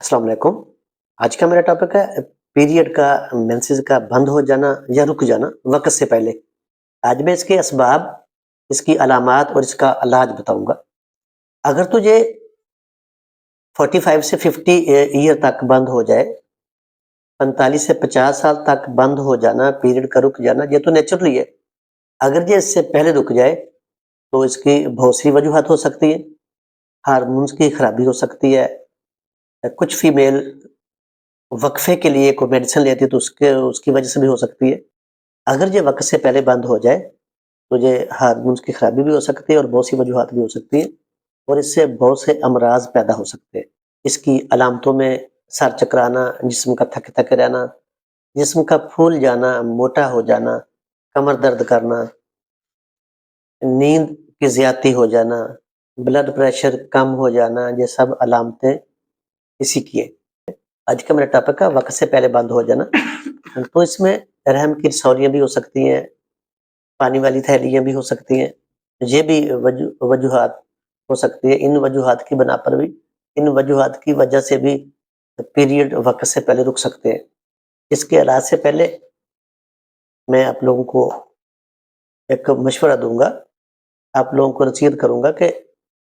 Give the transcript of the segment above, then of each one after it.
अस्सलाम वालेकुम। आज का मेरा टॉपिक है पीरियड का, मेंसेस का बंद हो जाना या रुक जाना वक़्त से पहले। आज मैं इसके असबाब, इसकी अलामात और इसका इलाज बताऊँगा। अगर तुझे 45 से 50 ईयर तक बंद हो जाए, 45 से 50 साल तक बंद हो जाना, पीरियड का रुक जाना, ये तो नेचुरली है। अगर ये इससे पहले रुक जाए, तो इसकी बहुत सी वजूहात हो सकती हैं। हार्मोन्स की खराबी हो सकती है। कुछ फीमेल वक्फे के लिए कोई मेडिसिन लेती है तो उसके उसकी वजह से भी हो सकती है। अगर ये वक़्त से पहले बंद हो जाए, तो ये हार्मोन्स की खराबी भी हो सकती है और बहुत सी वजूहात भी हो सकती हैं और इससे बहुत से अमराज पैदा हो सकते हैं। इसकी अलामतों में सर चकराना, जिस्म का थके-थके रहना, जिस्म का फूल जाना, मोटा हो जाना, कमर दर्द करना, नींद की ज़्यादती हो जाना, ब्लड प्रेशर कम हो जाना, ये सब अलामतें इसी की है। आज का मेरा टॉपिक है वक़्त से पहले बंद हो जाना। तो इसमें रहम की रसौलियाँ भी हो सकती हैं, पानी वाली थैलियाँ भी हो सकती हैं। ये भी वजूहात हो सकती है। इन वजूहात की बना पर भी, इन वजूहात की वजह से भी पीरियड वक़्त से पहले रुक सकते हैं। इसके इलाज से पहले मैं आप लोगों को एक मशवरा दूँगा, आप लोगों को नसीहत करूँगा कि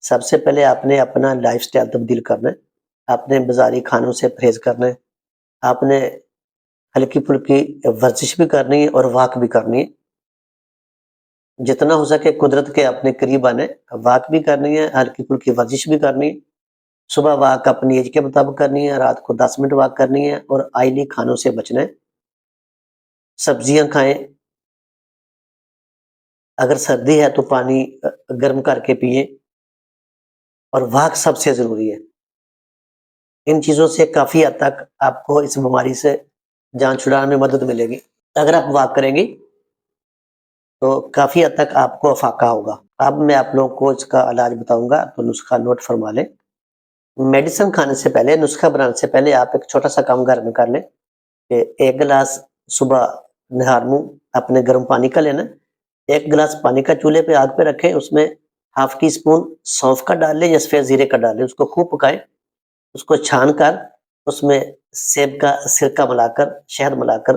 सबसे पहले आपने अपना लाइफ़स्टाइल तब्दील करना है। आपने बाज़ारी खानों से परहेज़ करना है। आपने हल्की-फुल्की वर्जिश भी करनी है और वॉक भी करनी है। जितना हो सके कुदरत के अपने करीब आना है, वॉक भी करनी है, हल्की-फुल्की वर्जिश भी करनी है। सुबह वॉक अपनी एज के मुताबिक करनी है, रात को 10 मिनट वॉक करनी है और ऑयली खानों से बचना है। सब्जियाँ खाएँ, अगर सर्दी है तो पानी गर्म करके पिएँ और वॉक सबसे ज़रूरी है। इन चीज़ों से काफ़ी हद तक आपको इस बीमारी से जान छुड़ाने में मदद मिलेगी। अगर आप वॉक करेंगी तो काफ़ी हद तक आपको अफ़ाका होगा। अब मैं आप लोगों को इसका इलाज बताऊँगा, तो नुस्ख़ा नोट फरमा लें। मेडिसिन खाने से पहले, नुस्ख़ा बनाने से पहले आप एक छोटा-सा काम घर में कर लें कि 1 गिलास सुबह नहार मुँह अपने गर्म पानी का लेना है। 1 गिलास पानी का चूल्हे पे आग पे रखें, उसमें हाफ़ टी स्पून सौंफ का डाल लें या सफ़ेद ज़ीरे का डाल लें, उसको खूब पकाएँ। उसको छान कर उसमें सेब का सिरका मिलाकर, शहद मिलाकर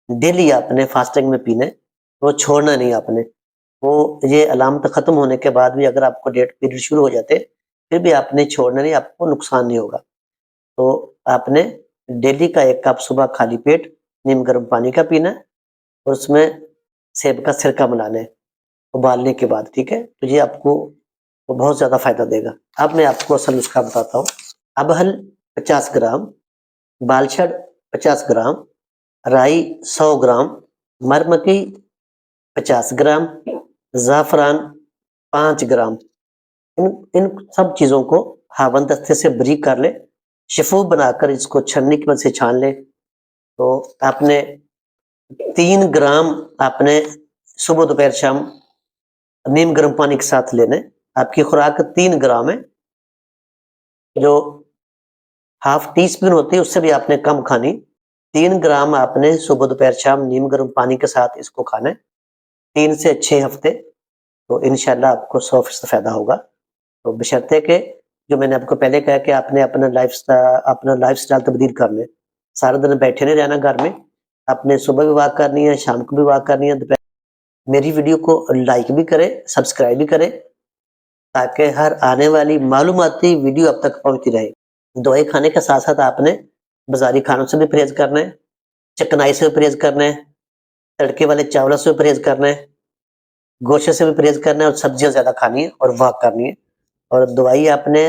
डेली आपने फास्टिंग में पीना है, वो छोड़ना नहीं आपने। वो ये अलामत ख़त्म होने के बाद भी अगर आपको डेट पीरियड शुरू हो जाते, फिर भी आपने छोड़ना नहीं, आपको नुकसान नहीं होगा। तो आपने डेली का 1 कप सुबह खाली पेट नीम गर्म पानी का पीना है और उसमें सेब का सिरका मिलाना है, उबालने के बाद, ठीक है? तो ये आपको वो बहुत ज़्यादा फ़ायदा देगा। अब मैं आपको असल नुस्ख़ा बताता हूँ। अबहल 50 ग्राम, बालछड़ 50 ग्राम, राई 100 ग्राम, मरमकी 50 ग्राम, ज़ाफ़रान 5 ग्राम। इन इन सब चीज़ों को हावन दस्ते से बारीक कर लें, शिफ़ूफ़ बनाकर इसको छन्नी की मदद से छान लें। तो आपने 3 ग्राम आपने सुबह, दोपहर, शाम नीम गर्म पानी के साथ लेना है। आपकी खुराक 3 ग्राम है, जो हाफ़ टी स्पून होती है उससे भी आपने कम खानी। 3 ग्राम आपने सुबह, दोपहर, शाम नीम गर्म पानी के साथ इसको खाना है, 3 से 6 हफ़्ते, तो इंशाअल्लाह आपको 100% फ़ायदा होगा। तो बशर्ते कि जो मैंने आपको पहले कहा कि आपने अपना लाइफ़स्टाइल तब्दील करना है। सारा दिन बैठे नहीं रहना घर में, आपने सुबह भी वॉक करनी है, शाम को भी वॉक करनी है, दोपहर। मेरी वीडियो को लाइक भी करें, सब्सक्राइब भी करें, ताकि हर आने वाली मालूमाती वीडियो आप तक पहुँचती रहे। दवाई खाने के साथ-साथ आपने बाज़ारी खानों से भी परहेज़ करना है, चिकनाई से भी परहेज़ करना है, तड़के वाले चावलों से भी परहेज़ करना है, गोश्त से भी परहेज़ करना है और सब्जियाँ ज़्यादा खानी है और वॉक करनी है। और दवाई आपने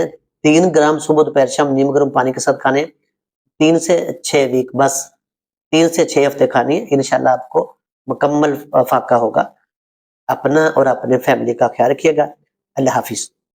3 ग्राम सुबह, दोपहर, शाम नीम गर्म पानी के साथ खाने हैं। 3 से 6 वीक, बस 3 से 6 हफ़्ते खानी है। इंशाअल्लाह आपको मुकम्मल फ़ाका होगा। अपना और अपने फैमिली का ख़्याल रखिएगा। अल्लाह हाफ़िज़।